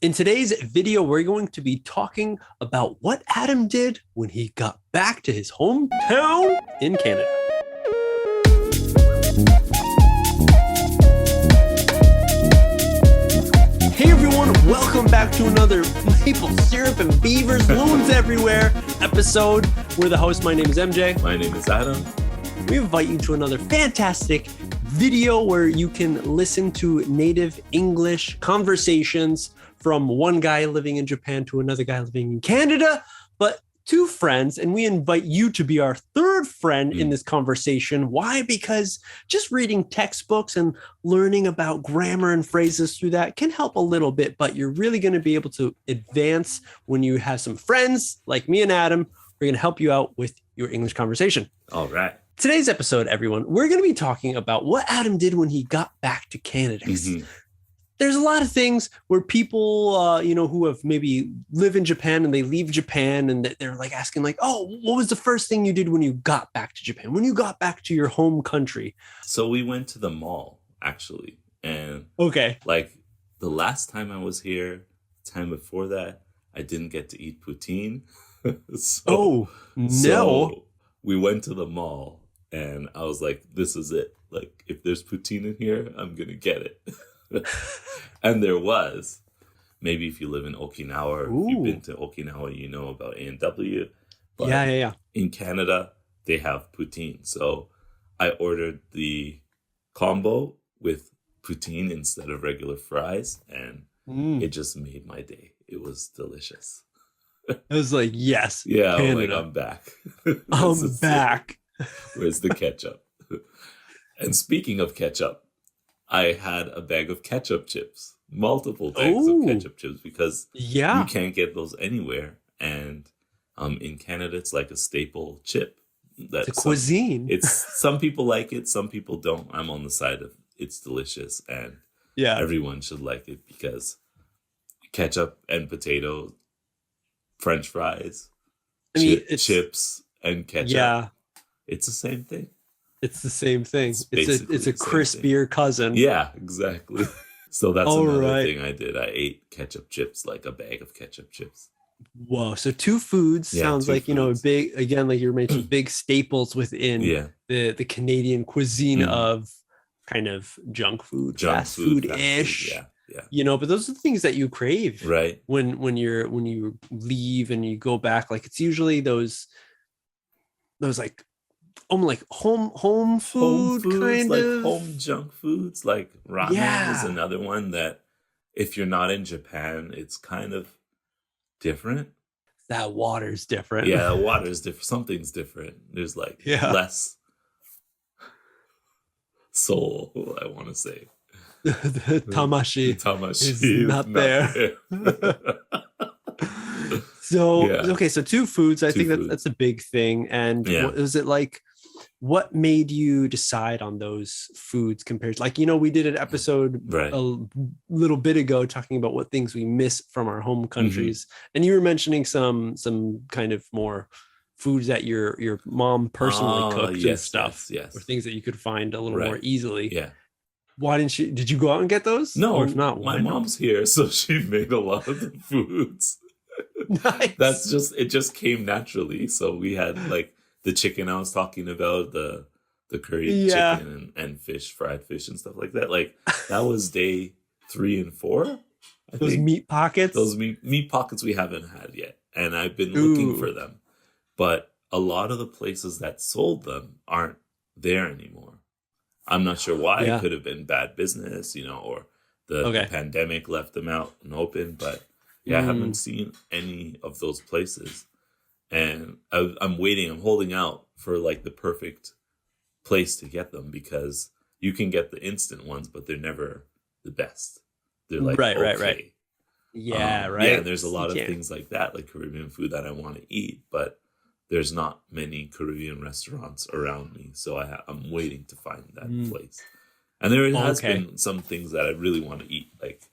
In today's video, we're going to be talking about what Adam did when he got back to his hometown in Canada. Hey everyone, welcome back to another maple syrup and beavers, loons everywhere episode. We're the host. My name is MJ. My name is Adam. We invite you to another fantastic video where you can listen to native English conversations from one guy living in Japan to another guy living in Canada, but two friends, and we invite you to be our third friend in this conversation. Why? Because just reading textbooks and learning about grammar and phrases through that can help a little bit, but you're really going to be able to advance when you have some friends like me and Adam. We're going to help you out with your English conversation. All right. Today's episode, everyone, we're going to be talking about what Adam did when he got back to Canada. There's a lot of things where people, who have maybe live in Japan and they leave Japan and they're like asking like, oh, what was the first thing you did when you got back to Japan, when you got back to your home country? So we went to the mall, actually. And like the last time I was here, time before that, I didn't get to eat poutine. So we went to the mall and I was like, this is it. Like, if there's poutine in here, I'm going to get it. And there was. Maybe if you live in Okinawa or if you've been to Okinawa, you know about A&W. But yeah. In Canada, they have poutine. So I ordered the combo with poutine instead of regular fries, and it just made my day. It was delicious. I was like, yes. Yeah, Canada. I'm back. I'm back. Where's the ketchup? And speaking of ketchup, I had a bag of ketchup chips, multiple bags of ketchup chips, because you can't get those anywhere. And in Canada, it's like a staple chip. It's a cuisine. Some people like it, some people don't. I'm on the side of it's delicious, and everyone should like it because ketchup and potato, French fries, chips and ketchup. Yeah, it's the same thing. It's the same thing. It's a crispier cousin. Yeah, exactly. So that's another thing I did. I ate ketchup chips, like a bag of ketchup chips. Whoa. So two foods sounds like, big, again, like you mentioned, big staples within the Canadian cuisine of kind of junk food, fast food-ish. Yeah. But those are the things that you crave. Right. When you leave and you go back, like it's usually those like home food kind like of home junk foods, like ramen is another one that if you're not in Japan, it's kind of different. That water's different. Yeah, the water's different. Something's different. There's like less soul, I want to say. The tamashi is not there. So two foods. I think that's a big thing. And what is it like? What made you decide on those foods compared to, like, we did an episode a little bit ago talking about what things we miss from our home countries. And you were mentioning some kind of more foods that your mom personally cooked and stuff, or things that you could find a little more easily. Yeah. Why did you go out and get those? No, or if not, my mom's here, so she made a lot of the foods. Nice. It just came naturally. So we had like the chicken I was talking about, the curry chicken and fish, fried fish and stuff like that. Like that was day 3 and 4. Those meat pockets? Those meat pockets we haven't had yet. And I've been looking for them. But a lot of the places that sold them aren't there anymore. I'm not sure why. It could have been bad business, or the pandemic left them out and open. But I haven't seen any of those places. And I'm waiting. I'm holding out for like the perfect place to get them, because you can get the instant ones, but they're never the best. They're like right. Yeah, right. Yeah, there's a lot of things like that, like Caribbean food that I want to eat, but there's not many Caribbean restaurants around me, so I'm waiting to find that place. And there has been some things that I really want to eat, like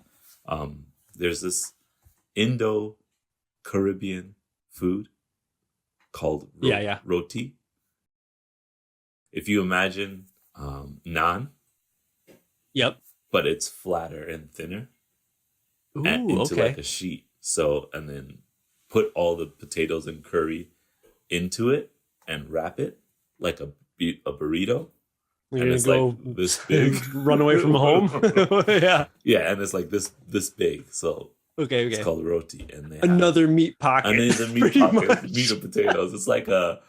there's this Indo-Caribbean food called roti. If you imagine naan, Yep. but it's flatter and thinner. into like a sheet. So, and then put all the potatoes and curry into it and wrap it like a burrito. You're and it's gonna like this big. run away from home. Yeah. Yeah, and it's like this big. So Okay. it's called roti, and they Another meat pocket. Another meat pocket, meat and potatoes. It's like a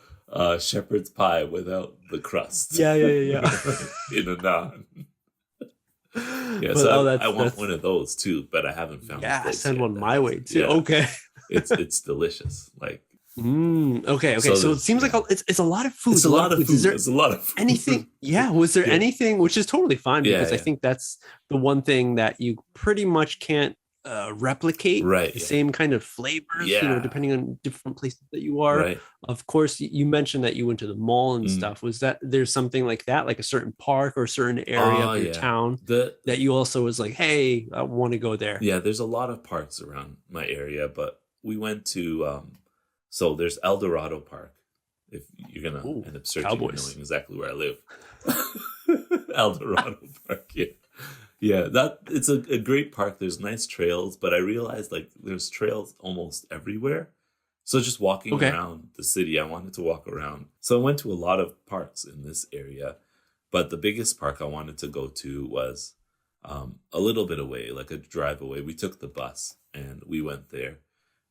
shepherd's pie without the crust. Yeah. In a naan. Yeah, so I want one of those too, but I haven't found. Yeah, send one my way too. Yeah. Okay. It's delicious. Like. Okay. So it seems like it's a lot of food. It's a lot of food. Is there it's a lot of food. Anything? Yeah. Was there anything? Which is totally fine because I think that's the one thing that you pretty much can't replicate. Right. The same kind of flavors. Yeah. Depending on different places that you are. Right. Of course, you mentioned that you went to the mall and stuff. Was there's something like that, like a certain park or a certain area of your town that you also was like, hey, I want to go there? Yeah. There's a lot of parks around my area, but we went to. So there's El Dorado Park. If you're gonna end up searching and knowing exactly where I live, El Dorado Park. Yeah. That it's a great park. There's nice trails, but I realized like there's trails almost everywhere. So just walking around the city, I wanted to walk around. So I went to a lot of parks in this area, but the biggest park I wanted to go to was a little bit away, like a drive away. We took the bus and we went there,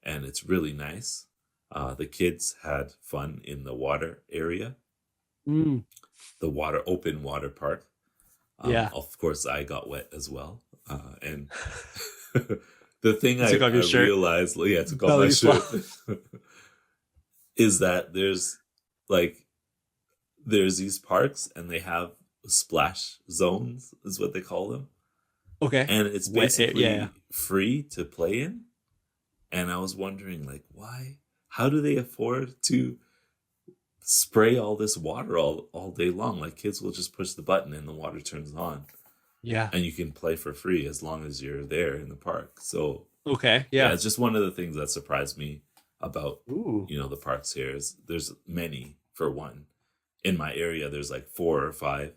and it's really nice. The kids had fun in the water area, the open water park. Of course, I got wet as well. And the thing I realized, took off my shirt, is that there's these parks and they have splash zones, is what they call them. Okay. And it's basically free to play in. And I was wondering, like, why? How do they afford to spray all this water all day long? Like, kids will just push the button and the water turns on. Yeah. And you can play for free as long as you're there in the park. So, it's just one of the things that surprised me about, the parks here is there's many, for one. In my area, there's like 4 or 5.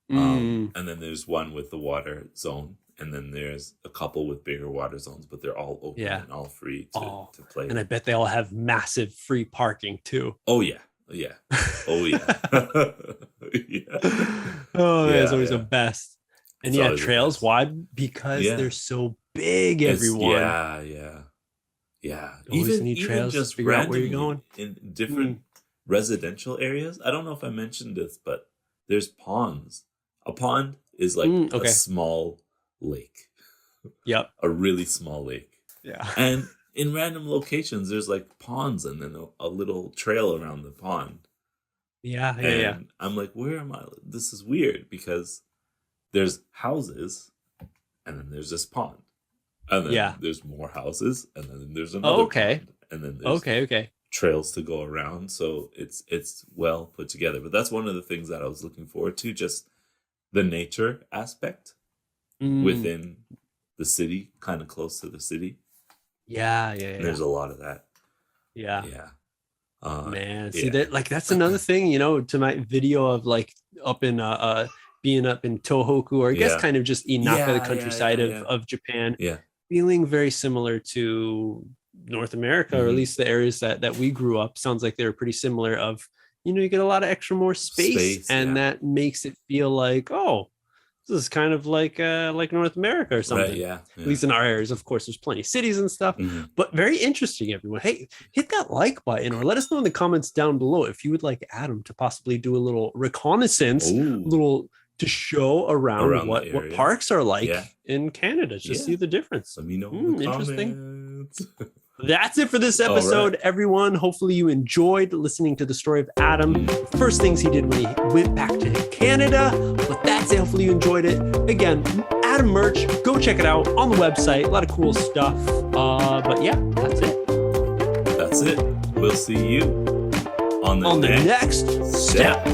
And then there's one with the water zone. And then there's a couple with bigger water zones, but they're all open and all free to play. And I bet they all have massive free parking too. Oh, yeah. Oh, yeah. That's always the best. And trails. Why? Because they're so big, everyone. Yeah. Always need trails just to figure out where you're going. In different residential areas. I don't know if I mentioned this, but there's ponds. A pond is like a small lake. Yep. A really small lake. Yeah. And in random locations, there's like ponds and then a little trail around the pond. Yeah. I'm like, where am I? This is weird because there's houses and then there's this pond. And then there's more houses and then there's another pond. And then there's trails to go around. So it's well put together. But that's one of the things that I was looking forward to, just the nature aspect. Within the city, kind of close to the city. Yeah. There's a lot of that. Yeah. Man, see that, like, that's another thing, to my video of like up in being up in Tohoku, or I guess kind of just Inaka, the countryside of Japan. Yeah. Feeling very similar to North America, or at least the areas that we grew up. Sounds like they're pretty similar. Of you get a lot of more space and that makes it feel like, this is kind of like North America or something. Right, yeah. At least in our areas, of course, there's plenty of cities and stuff, but very interesting, everyone. Hey, hit that like button or let us know in the comments down below if you would like Adam to possibly do a little reconnaissance, to show around what parks are like in Canada, just see the difference. Let me know in the interesting. That's it for this episode, everyone. Hopefully you enjoyed listening to the story of Adam. First things he did when he went back to Canada. But that's it. Hopefully you enjoyed it. Again, Adam merch. Go check it out on the website. A lot of cool stuff. But yeah, that's it. That's it. We'll see you on the next step.